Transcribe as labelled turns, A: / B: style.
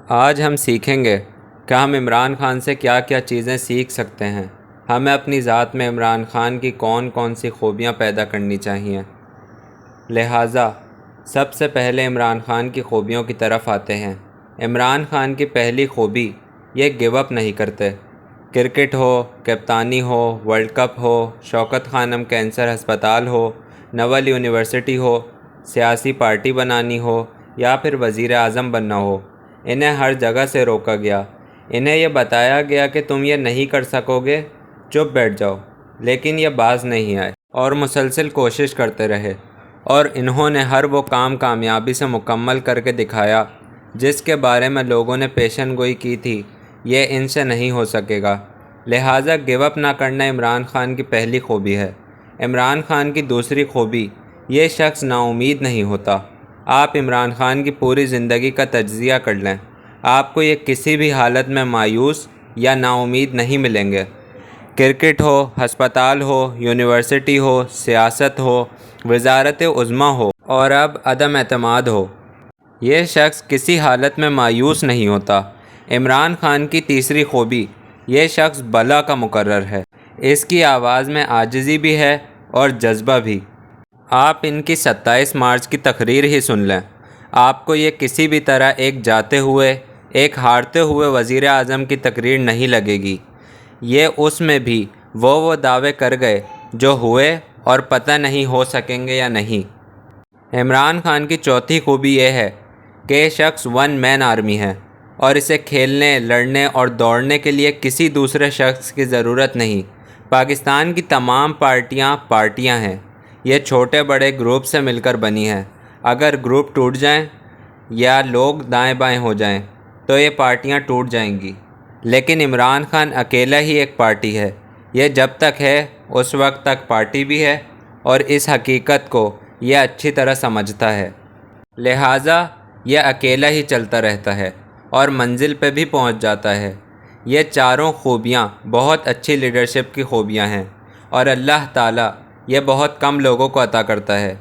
A: آج ہم سیکھیں گے کہ ہم عمران خان سے کیا کیا چیزیں سیکھ سکتے ہیں۔ ہمیں اپنی ذات میں عمران خان کی کون کون سی خوبیاں پیدا کرنی چاہیے۔ لہٰذا سب سے پہلے عمران خان کی خوبیوں کی طرف آتے ہیں۔ عمران خان کی پہلی خوبی یہ گیو اپ نہیں کرتے۔ کرکٹ ہو، کپتانی ہو، ورلڈ کپ ہو، شوکت خانم کینسر ہسپتال ہو، نول یونیورسٹی ہو، سیاسی پارٹی بنانی ہو یا پھر وزیر اعظم بننا ہو، انہیں ہر جگہ سے روکا گیا۔ انہیں یہ بتایا گیا کہ تم یہ نہیں کر سکو گے، چپ بیٹھ جاؤ، لیکن یہ باز نہیں آئے اور مسلسل کوشش کرتے رہے، اور انہوں نے ہر وہ کام کامیابی سے مکمل کر کے دکھایا جس کے بارے میں لوگوں نے پیشن گوئی کی تھی یہ ان سے نہیں ہو سکے گا۔ لہٰذا گیو اپ نہ کرنا عمران خان کی پہلی خوبی ہے۔ عمران خان کی دوسری خوبی، یہ شخص نا امید نہیں ہوتا۔ آپ عمران خان کی پوری زندگی کا تجزیہ کر لیں، آپ کو یہ کسی بھی حالت میں مایوس یا نا امید نہیں ملیں گے۔ کرکٹ ہو، ہسپتال ہو، یونیورسٹی ہو، سیاست ہو، وزارت عظمیٰ ہو اور اب عدم اعتماد ہو، یہ شخص کسی حالت میں مایوس نہیں ہوتا۔ عمران خان کی تیسری خوبی، یہ شخص بلا کا مقرر ہے۔ اس کی آواز میں عاجزی بھی ہے اور جذبہ بھی۔ آپ ان کی 27 مارچ کی تقریر ہی سن لیں، آپ کو یہ کسی بھی طرح ایک جاتے ہوئے، ایک ہارتے ہوئے وزیر اعظم کی تقریر نہیں لگے گی۔ یہ اس میں بھی وہ دعوے کر گئے جو ہوئے اور پتہ نہیں ہو سکیں گے یا نہیں۔ عمران خان کی چوتھی خوبی یہ ہے کہ یہ شخص ون مین آرمی ہے اور اسے کھیلنے، لڑنے اور دوڑنے کے لیے کسی دوسرے شخص کی ضرورت نہیں۔ پاکستان کی تمام پارٹیاں ہیں، یہ چھوٹے بڑے گروپ سے مل کر بنی ہیں۔ اگر گروپ ٹوٹ جائیں یا لوگ دائیں بائیں ہو جائیں تو یہ پارٹیاں ٹوٹ جائیں گی، لیکن عمران خان اکیلا ہی ایک پارٹی ہے۔ یہ جب تک ہے اس وقت تک پارٹی بھی ہے اور اس حقیقت کو یہ اچھی طرح سمجھتا ہے، لہٰذا یہ اکیلا ہی چلتا رہتا ہے اور منزل پہ بھی پہنچ جاتا ہے۔ یہ چاروں خوبیاں بہت اچھی لیڈرشپ کی خوبیاں ہیں اور اللہ تعالیٰ یہ بہت کم لوگوں کو عطا کرتا ہے۔